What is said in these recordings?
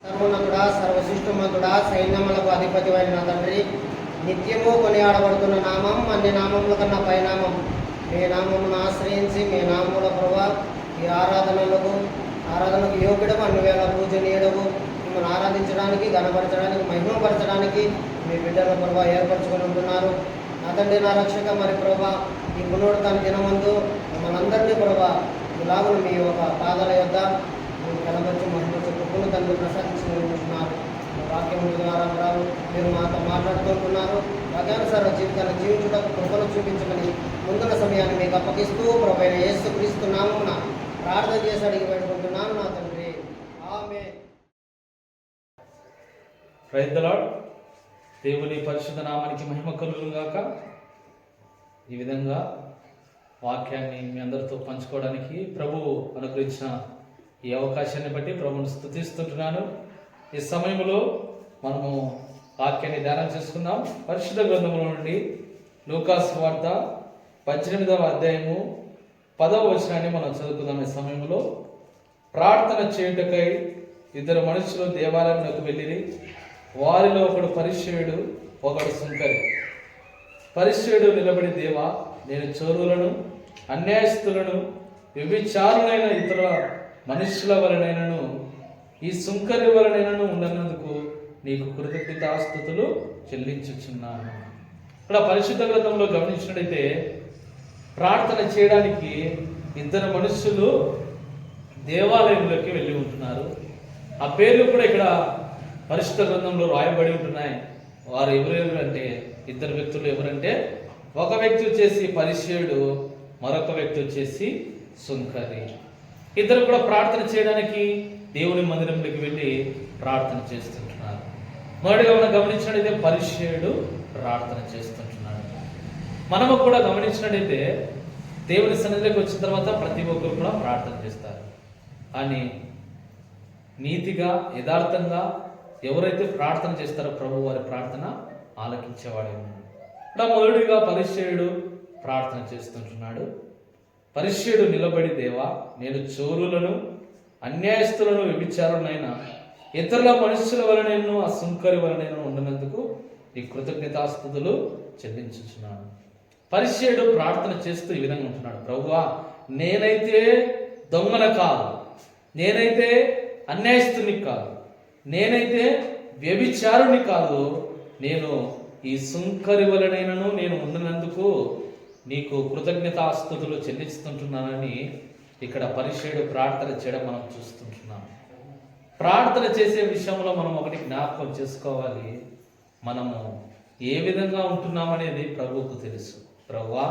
సర్వోన్నతుడా, సర్వసృష్టిమంతుడా, సైన్యములకు అధిపతి అయిన నా తండ్రి, నిత్యము కొనియాడబడుతున్న నామం అన్ని నామముల కన్నా పైనామం. మీ నామమును ఆశ్రయించి మీ నామముల ప్రభా ఈ ఆరాధనకు యోగ్యుడము, అన్ని వేళ పూజనీయుడము. మిమ్మల్ని ఆరాధించడానికి, గణపరచడానికి, మహిమపరచడానికి మీ బిడ్డల ప్రభా ఏర్పరచుకొని ఉంటున్నారు. నా తండ్రి, నా రక్షక, మరి ప్రభా ఈ పునరుద్ధరణ దినమందు మనందరినీ ప్రభా ఇలాగూ మీ యొక్క పాదాల యొద్ద కనబరిచి మహిమపరచు కృపను తండ్రి ప్రసాదించుకుంటున్నారు. వాక్యం ద్వారా మీరు మాతో మాట్లాడుతుంటున్నారు. వాక్యానుసార జీవితాన్ని జీవించడానికి కృపను చూపించమని ముందున్న సమయాన్ని మీకు అప్పగిస్తూ ప్రభు అయిన యేసుక్రీస్తు నామమున ప్రార్థన చేసి అడిగి పెట్టుకుంటున్నాను నా తండ్రి, ఆమేన్. Praise the lord. దేవుని పరిశుద్ధ నామానికి మహిమ కలుగును గాక. ఈ విధంగా వాక్యాన్ని మీ అందరితో పంచుకోవడానికి ప్రభువు అనుగ్రహించిన ఈ అవకాశాన్ని బట్టి ప్రభువును స్తుతిస్తుంటున్నాను. ఈ సమయంలో మనము వాక్యాన్ని ధ్యానం చేసుకుందాం. పరిశుద్ధ గ్రంథముల నుండి లూకాసు వార్త 18వ అధ్యాయము 10వ వచనాన్ని మనం చదువుకుందాం. ఈ సమయంలో ప్రార్థన చేయుటకై ఇద్దరు మనుషులు దేవాలయంలోకి వెళ్ళిరి. వారిలో ఒకడు పరిసయ్యుడు, ఒకడు సుంకరి. పరిసయ్యుడు నిలబడి, దేవా, నేను చోరులను, అన్యాయస్తులను, వ్యభిచారులైన ఇతర మనుషుల వలనైనను ఈ సుంకరి వలనైనను ఉండనందుకు నీకు కృతజ్ఞతాస్తుతులు చెల్లించుచున్నాను. ఇక్కడ పరిశుద్ధ గ్రంథంలో గమనించినట్లయితే ప్రార్థన చేయడానికి ఇద్దరు మనుషులు దేవాలయంలోకి వెళ్ళి ఉంటున్నారు. ఆ పేర్లు కూడా ఇక్కడ పరిశుద్ధ గ్రంథంలో రాయబడి ఉంటున్నాయి. వారు ఎవరంటే, ఇద్దరు వ్యక్తులు ఎవరంటే, ఒక వ్యక్తి వచ్చేసి పరిసయ్యుడు, మరొక వ్యక్తి వచ్చేసి సుంకరి. ఇద్దరు కూడా ప్రార్థన చేయడానికి దేవుని మందిరంలోకి వెళ్ళి ప్రార్థన చేస్తుంటున్నారు. మొదటిగా మనం గమనించినట్లయితే పరిసయ్యుడు ప్రార్థన చేస్తుంటున్నాడు. మనము కూడా గమనించినట్లయితే దేవుని సన్నిధిలోకి వచ్చిన తర్వాత ప్రతి ఒక్కరు కూడా ప్రార్థన చేస్తారు. కానీ నీతిగా, యథార్థంగా ఎవరైతే ప్రార్థన చేస్తారో ప్రభు వారి ప్రార్థన ఆలకించేవాడే ఉన్నాడు. ఇలా మొదటిగా పరిసయ్యుడు ప్రార్థన చేస్తుంటున్నాడు. పరిసయ్యుడు నిలబడి, దేవా, నేను చోరులను, అన్యాయస్తులను, వ్యభిచారులైన ఇతరుల మనుషుల వలనను ఆ సుంకరి వలనను ఉండనందుకు ఈ కృతజ్ఞతాస్తుతులు చెల్లించుచున్నాను. పరిసయ్యుడు ప్రార్థన చేస్తూ ఈ విధంగా ఉంటున్నాడు. ప్రభువా, నేనైతే దొంగన కాదు, నేనైతే అన్యాయస్తుని కాదు, నేనైతే వ్యభిచారుని కాదు, నేను ఈ సుంకరి వలనైనను నేను ఉండనందుకు నీకు కృతజ్ఞతాస్తుతులు చెల్లిస్తుంటున్నానని ఇక్కడ పరిసయ్యుడు ప్రార్థన చేయడం మనం చూస్తుంటున్నాం. ప్రార్థన చేసే విషయంలో మనం ఒకటి జ్ఞాపకం చేసుకోవాలి. మనము ఏ విధంగా ఉంటున్నామనేది ప్రభువుకు తెలుసు. ప్రభువా,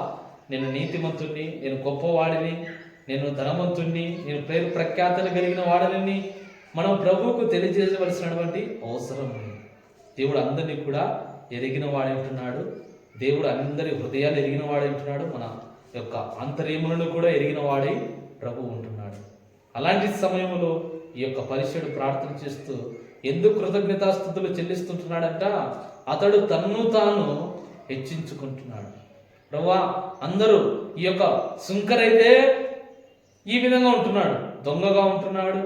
నేను నీతిమంతుణ్ణి, నేను గొప్పవాడిని, నేను ధనవంతుణ్ణి, నేను పేరు ప్రఖ్యాతలు కలిగిన వాడిని మనం ప్రభువుకు తెలియజేయవలసినటువంటి అవసరం ఉంది. దేవుడు అందరినీ కూడా ఎరిగిన వాడంటున్నాడు. దేవుడు అందరి హృదయాలు ఎరిగిన వాడంటున్నాడు. మన యొక్క అంతర్యములను కూడా ఎరిగిన వాడై ప్రభు ఉంటున్నాడు. అలాంటి సమయంలో ఈ యొక్క పరిసయ్యుడు ప్రార్థన చేస్తూ ఎందుకు కృతజ్ఞతాస్తుతులు చెల్లిస్తుంటున్నాడంట, అతడు తన్ను తాను హెచ్చించుకుంటున్నాడు. ప్రభువా, అందరూ ఈ యొక్క సుంకరైతే ఈ విధంగా ఉంటున్నాడు, దొంగగా ఉంటున్నాడు.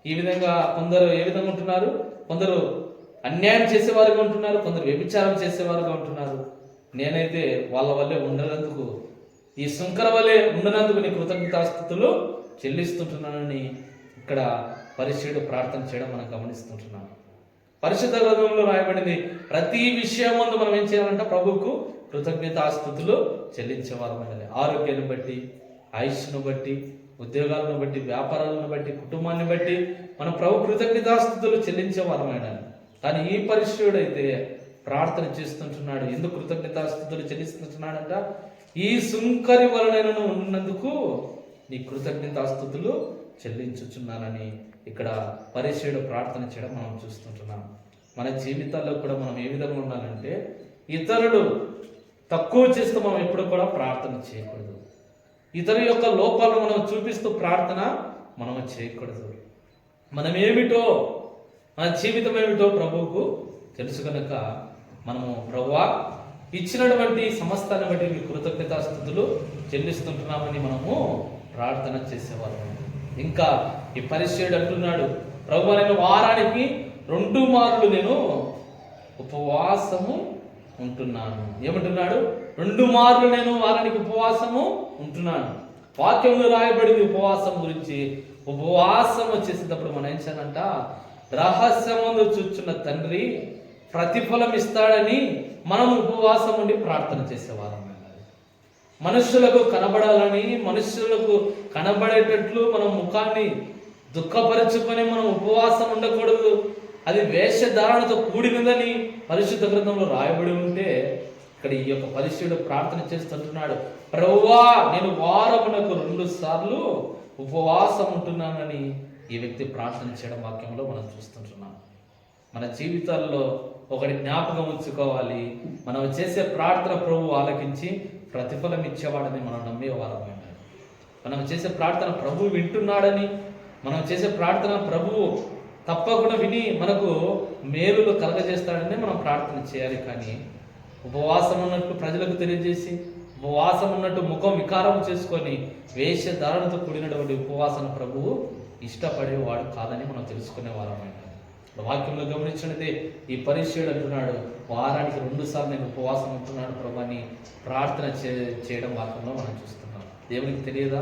ఈ విధంగా కొందరు ఏ విధంగా ఉంటున్నారు, కొందరు అన్యాయం చేసేవారుగా ఉంటున్నారు, కొందరు వ్యభిచారం చేసేవారుగా ఉంటున్నారు. నేనైతే వాళ్ళ వల్లే ఉండనందుకు, ఈ సుంకర వల్లే ఉండనందుకు నీ కృతజ్ఞతాస్తుతులు చెల్లిస్తుంటున్నానని ఇక్కడ పరిసయ్యుడు ప్రార్థన చేయడం మనం గమనిస్తుంటున్నాం. పరిశుద్ధ గ్రంథంలో రాయబడింది, ప్రతి విషయం ముందు మనం ఏం చేయాలంటే ప్రభువుకు కృతజ్ఞతాస్తుతులు చెల్లించేవారమని. ఆరోగ్యాన్ని బట్టి, ఆయుష్ను బట్టి, ఉద్యోగాలను బట్టి, వ్యాపారాలను బట్టి, కుటుంబాన్ని బట్టి మనం ప్రభు కృతజ్ఞతాస్తుతులు చెల్లించేవారమైన. కానీ ఈ పరిసయ్యుడు అయితే ప్రార్థన చేస్తుంటున్నాడు. ఎందుకు కృతజ్ఞతాస్తుతులు చెల్లిస్తుంటున్నాడంట, ఈ సుంకరి వలనైనను ఉన్నందుకు నీ కృతజ్ఞతాస్తుతులు చెల్లించుచున్నానని ఇక్కడ పరిసయ్యుడు ప్రార్థన చేయడం మనం చూస్తుంటున్నాం. మన జీవితాల్లో కూడా మనం ఏ విధంగా ఉండాలంటే, ఇతరులు తక్కువ చేస్తూ మనం ఎప్పుడు కూడా ప్రార్థన చేయకూడదు. ఇతరుల యొక్క లోపాలను మనం చూపిస్తూ ప్రార్థన మనం చేయకూడదు. మనం ఏమిటో, మన జీవితం ఏమిటో ప్రభువుకు తెలుసు కనుక మనము ప్రభువా ఇచ్చినటువంటి సమస్తాన్ని బట్టి మీ కృతజ్ఞతాస్తుతులు చెల్లిస్తుంటున్నామని మనము ప్రార్థన చేసేవాళ్ళం. ఇంకా ఈ పరిసయ్యుడు అంటున్నాడు, ప్రభువా నేను వారానికి 2 మార్లు నేను ఉపవాసము ఉంటున్నాను. ఏమంటున్నాడు? 2 మార్లు నేను వారానికి ఉపవాసము ఉంటున్నాను. వాక్యంలో రాయబడింది ఉపవాసం గురించి. ఉపవాసం వచ్చేసేటప్పుడు మనం ఏం చేయాలంట? రహస్యమందు చూచున్న తండ్రి ప్రతిఫలం ఇస్తాడని మనం ఉపవాసం ఉండి ప్రార్థన చేసేవాళ్ళం. మనుషులకు కనబడాలని, మనుషులకు కనబడేటట్లు మనం ముఖాన్ని దుఃఖపరుచుకొని మనం ఉపవాసం ఉండకూడదు. అది వేషధారణతో కూడినదని పరిశుద్ధ గ్రంథంలో రాయబడి ఉంటే, ఇక్కడ ఈ యొక్క పరిశుద్ధుడు ప్రార్థన చేస్తుంటున్నాడు, ప్రభువా నేను వారమునకు 2 సార్లు ఉపవాసం ఉంటున్నానని ఈ వ్యక్తి ప్రార్థన చేయడం వాక్యంలో మనం చూస్తుంటున్నాం. మన జీవితాల్లో ఒకటి జ్ఞాపకం ఉంచుకోవాలి, మనం చేసే ప్రార్థన ప్రభువు ఆలకించి ప్రతిఫలం ఇచ్చేవాడని మనం నమ్మేవారమైనాడు. మనం చేసే ప్రార్థన ప్రభువు వింటున్నాడని, మనం చేసే ప్రార్థన ప్రభువు తప్పకుండా విని మనకు మేలులు కలగజేస్తాడని మనం ప్రార్థన చేయాలి. కానీ ఉపవాసం ఉన్నట్టు ప్రజలకు తెలియజేసి, ఉపవాసం ఉన్నట్టు ముఖం వికారం చేసుకొని వేషధారణతో కూడినటువంటి ఉపవాసన ప్రభువు ఇష్టపడేవాడు కాదని మనం తెలుసుకునే వారమైనాడు. వాక్యంలో గమనించినదే ఈ పరిశీలన అంటున్నాడు, వారానికి 2 సార్లు నేను ఉపవాసం ఉంటున్నాడు ప్రభు అని ప్రార్థన చేయడం వాక్యంలో మనం చూస్తున్నాం. దేవునికి తెలియదా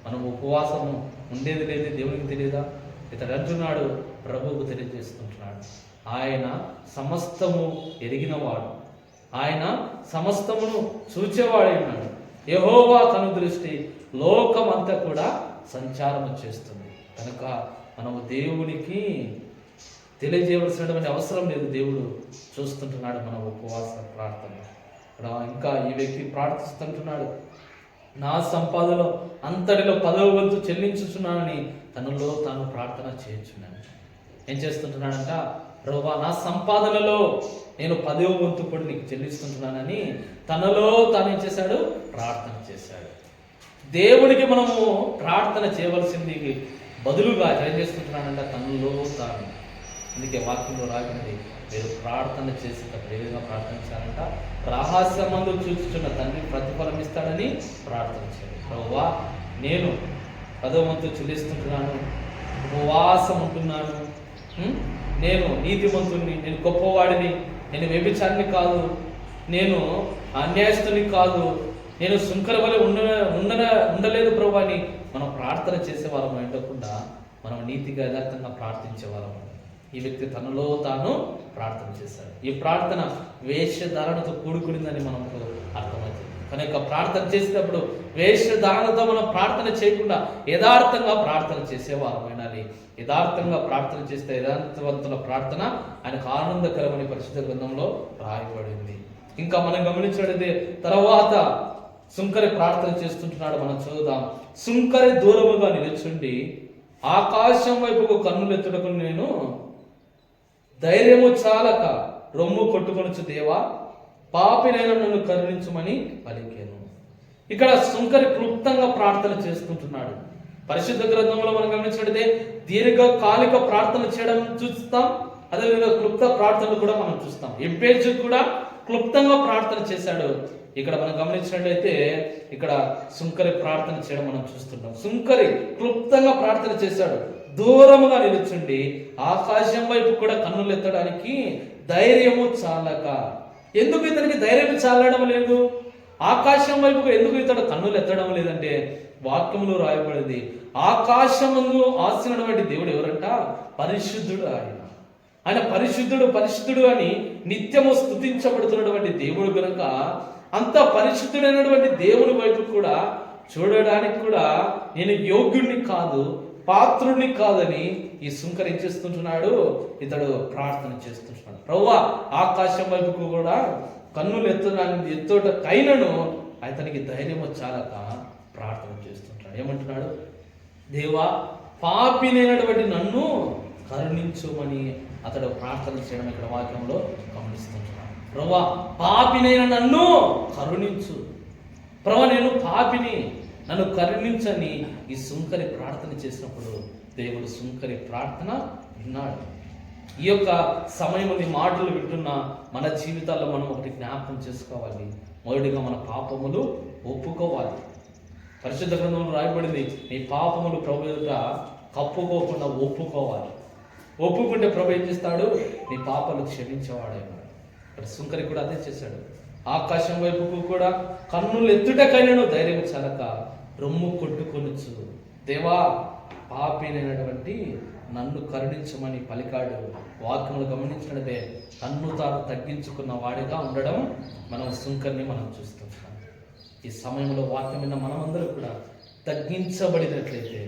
మనం ఉపవాసము ఉండేది లేదే? దేవునికి తెలియదా? ఇతడు అంటున్నాడు, ప్రభువుకు తెలియజేస్తుంటున్నాడు. ఆయన సమస్తము ఎరిగినవాడు, ఆయన సమస్తమును చూచేవాడైనాడు. యెహోవా కనుదృష్టి లోకమంతా కూడా సంచారము చేస్తుంది. కనుక మనము దేవునికి తెలియజేయవలసినటువంటి అవసరం లేదు. దేవుడు చూస్తుంటున్నాడు మన ఉపవాస ప్రార్థన. ఇంకా ఈ వ్యక్తి ప్రార్థిస్తుంటున్నాడు, నా సంపాదనలో అంతటిలో 10వ వంతు చెల్లించుచున్నానని తనలో తాను ప్రార్థన చేయించున్నాను. ఏం చేస్తుంటున్నాడంట? ప్రభువా నా సంపాదనలో నేను 10వ వంతు కూడా నీకు చెల్లిస్తుంటున్నానని తనలో తాను ఏం చేశాడు? ప్రార్థన చేశాడు. దేవునికి మనము ప్రార్థన చేయవలసింది బదులుగా ఏం చేస్తుంటున్నాడంట? తనలో తాను. అందుకే వాక్యంలో రాగినది, మీరు ప్రార్థన చేసేటప్పుడు ఏ విధంగా ప్రార్థన చేయాలంట? రహస్యమందు చూచుచున్న తండ్రి ప్రతిఫలం ఇస్తాడని ప్రార్థన చేయాలి. ప్రభువా నేను 10వ వంతు చెల్లిస్తుంటున్నాను, ఉపవాసం ఉంటున్నాను, నేను నీతిమంతుడిని, నేను గొప్పవాడిని, నేను వ్యభిచారిని కాదు, నేను అన్యాయస్తుని కాదు, నేను సుంకర వలె ఉండలేదు ప్రభు అని మనం ప్రార్థన చేసేవాళ్ళం ఉండకుండా మనం నీతిగా యథార్థంగా ప్రార్థించేవాళ్ళము. ఈ వ్యక్తి తనలో తాను ప్రార్థన చేశాడు. ఈ ప్రార్థన వేషధారణతో కూడుకునిందని మనకు అర్థమవుతుంది. కనుక ప్రార్థన చేసేటప్పుడు వేషధారణతో మనం ప్రార్థన చేయకుండా యథార్థంగా ప్రార్థన చేసేవారు వినాలి. యథార్థంగా ప్రార్థన చేస్తే యథార్థవంతుల ప్రార్థన ఆయనకు ఆనందకరమని పరిశుద్ధ గ్రంథంలో రాయబడింది. ఇంకా మనం గమనించినట్లయితే తర్వాత సుంకరి ప్రార్థన చేస్తుంటున్నాడు. మనం చదువుదాం. సుంకరి దూరముగా నిలుచుండి ఆకాశం వైపుకు కన్నులెత్తుటకు నేను ధైర్యము చాలక రొమ్ము కొట్టుకొనొచ్చు, దేవా పాపినైనా నన్ను కరుణించుమని పలికాను. ఇక్కడ సుంకరి క్లుప్తంగా ప్రార్థన చేసుకుంటున్నాడు. పరిశుద్ధ గ్రంథంలో మనం గమనించినట్లయితే దీర్ఘకాలిక ప్రార్థన చేయడం చూస్తాం, అదేవిధంగా క్లుప్త ప్రార్థనలు కూడా మనం చూస్తాం. ఎబ్బేజు కూడా క్లుప్తంగా ప్రార్థన చేశాడు. ఇక్కడ మనం గమనించినట్లయితే ఇక్కడ సుంకరి ప్రార్థన చేయడం మనం చూస్తుంటాం. సుంకరి క్లుప్తంగా ప్రార్థన చేశాడు. దూరముగా నిలుచుండి ఆకాశం వైపు కూడా కన్నులు ఎత్తడానికి ధైర్యము చాలక. ఎందుకు ఇతనికి ధైర్యం చాలడం లేదు? ఆకాశం వైపుకు ఎందుకు ఇతడు కన్నులు ఎత్తడం లేదంటే వాక్యములో రాయబడింది, ఆకాశమును ఆశినటువంటి దేవుడు ఎవరంట? పరిశుద్ధుడు. ఆయన పరిశుద్ధుడు అని నిత్యము స్తుతించబడుతున్నటువంటి దేవుడు కనుక అంత పరిశుద్ధుడైనటువంటి దేవుని వైపు కూడా చూడడానికి కూడా నేను యోగ్యుడిని కాదు, పాత్రుడిని కాదని ఈ సుంకరి ఏం చేస్తుంటున్నాడు? ఇతడు ప్రార్థన చేస్తుంటున్నాడు. ప్రభువా ఆకాశం వైపుకు కూడా కన్నులు ఎత్తుటకైనను అతనికి ధైర్యం చాలక ప్రార్థన చేస్తుంటాడు. ఏమంటున్నాడు? దేవా పాపినైనటువంటి నన్ను కరుణించుమని అతడు ప్రార్థన చేయడం ఇక్కడ వాక్యంలో గమనిస్తుంటున్నాడు. ప్రభువా పాపినైన నన్ను కరుణించు, ప్రభువా నేను పాపిని, నన్ను కరుణించని ఈ సుంకరి ప్రార్థన చేసినప్పుడు దేవుడు సుంకరి ప్రార్థన విన్నాడు. ఈ యొక్క సమయంలో ఈ మాటలు వింటున్న మన జీవితాల్లో మనం ఒకటి జ్ఞాపకం చేసుకోవాలి. మొదటిగా మన పాపములు ఒప్పుకోవాలి. పరిశుద్ధ గ్రంథంలో రాయబడింది, నీ పాపములు ప్రభు ఎదుట కప్పుకోకుండా ఒప్పుకోవాలి. ఒప్పుకుంటే ప్రభు ఏం చేస్తాడు? నీ పాపాలు క్షమించేవాడైనాడు. ఇక్కడ సుంకరి కూడా అదే చేశాడు. ఆకాశం వైపుకు కూడా కన్నులు ఎత్తుటకైనను ధైర్యం చలక రొమ్ము కొట్టుకొనుచు, దేవా పాపినైనటువంటి నన్ను కరుణించమని పలికాడు. వాక్యములు గమనించినదే తన్ను తాను తగ్గించుకున్న వాడిగా ఉండడం మనం సుంకర్ని మనం చూస్తుంటాం. ఈ సమయంలో వాక్యం విన్న మనమందరూ కూడా తగ్గించబడినట్లయితే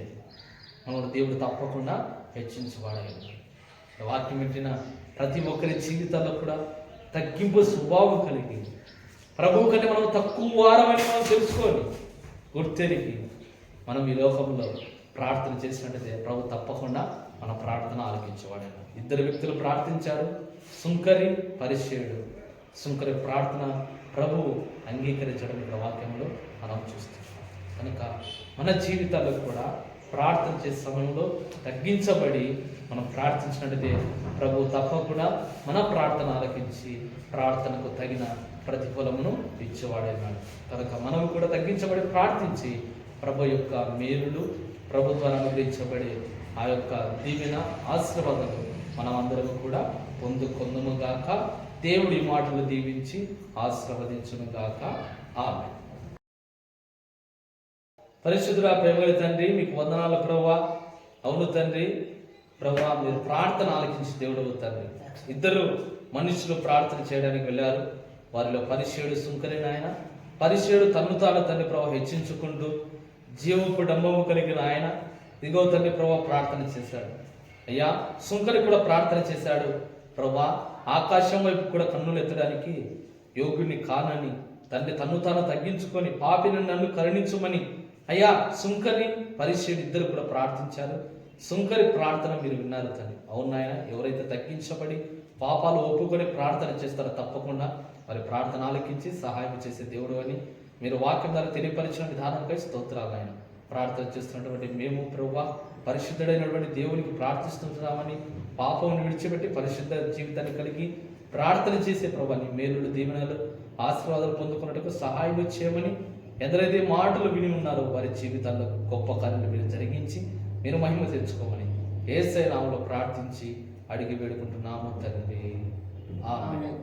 మనల్ని దేవుడు తప్పకుండా హెచ్చించబడాలి. వాక్యం వింటున్న ప్రతి ఒక్కరి జీవితాల్లో కూడా తగ్గింపు స్వభావం కలిగి ప్రభువు కంటే మనం తక్కువ వారమని మనం తెలుసుకొని గుర్తెరిగి మనం ఈ లోకంలో ప్రార్థన చేసినట్టయితే ప్రభు తప్పకుండా మన ప్రార్థన ఆలకించేవాడు. ఇద్దరు వ్యక్తులు ప్రార్థించారు, సుంకరి పరిచయుడు. సుంకరి ప్రార్థన ప్రభువు అంగీకరించడం ఇక్కడ వాక్యంలో మనం చూస్తున్నాం. కనుక మన జీవితాల్లో కూడా ప్రార్థన చేసే సమయంలో తగ్గించబడి మనం ప్రార్థించినట్టయితే ప్రభు తప్పకుండా మన ప్రార్థన ఆలకించి ప్రార్థనకు తగిన ప్రతిఫలమును ఇచ్చేవాడైనాడు. కనుక మనం కూడా తగ్గించబడి ప్రార్థించి ప్రభు యొక్క మేలులు, ప్రభు ద్వారా అనుగ్రహించబడే ఆ యొక్క దీవెన ఆశీర్వాదాలు మనం అందరం కూడా పొందుకొందుము గాక. దేవుడి మాటలు దీవించి ఆశీర్వదించును గాక. ఆమేన్. పరిశుద్ధుడా ప్రేమగల తండ్రి, మీకు వందనాలు ప్రభువా. అవును తండ్రి, ప్రభువా మీరు ప్రార్థన ఆలకించి దేవుడు తండ్రి. ఇద్దరు మనుషులు ప్రార్థన చేయడానికి వెళ్ళారు. వారిలో పరిచయుడు సుంకరి ఆయన. పరిచయుడు తన్ను తాను తండ్రి ప్రభు హెచ్చించుకుంటూ జీవపు డంబము కలిగిన ఆయన దిగో తండ్రి ప్రభు ప్రార్థన చేశాడు. అయ్యా సుంకరి కూడా ప్రార్థన చేశాడు. ప్రభా ఆకాశం వైపు కూడా కన్నులు ఎత్తడానికి యోగ్యుని కానని తండ్రి తన్ను తాను తగ్గించుకొని పాపిని నన్ను కరుణించుమని అయ్యా సుంకరి పరిచయుడు ఇద్దరు కూడా ప్రార్థించారు. సుంకరి ప్రార్థన మీరు విన్నారు తండ్రి. అవునాయన, ఎవరైతే తగ్గించబడి పాపాలు ఒప్పుకొని ప్రార్థన చేస్తారో తప్పకుండా వారి ప్రార్థన ఆలకించి సహాయం చేసే దేవుడు అని మీరు వాక్యం ద్వారా తెలియపరిచిన విధానంపై స్తోత్రాలు. ఆయన ప్రార్థన చేస్తున్నటువంటి మేము ప్రభువా పరిశుద్ధుడైనటువంటి దేవునికి ప్రార్థిస్తున్నామని పాపం విడిచిపెట్టి పరిశుద్ధ జీవితాన్ని కలిగి ప్రార్థన చేసే ప్రభుని మేలుడు దీవెనలు ఆశీర్వాదాలు పొందుకున్నట్టుకు సహాయం చేయమని ఎందరైతే మాటలు విని ఉన్నారో వారి జీవితాల్లో గొప్ప కార్యాలు మీరు జరిగించి మీరు మహిమ తెచ్చుకోమని యేసయ్య నామములో ప్రార్థించి అడిగి వేడుకుంటున్నాము తండ్రి. ఆమేన్.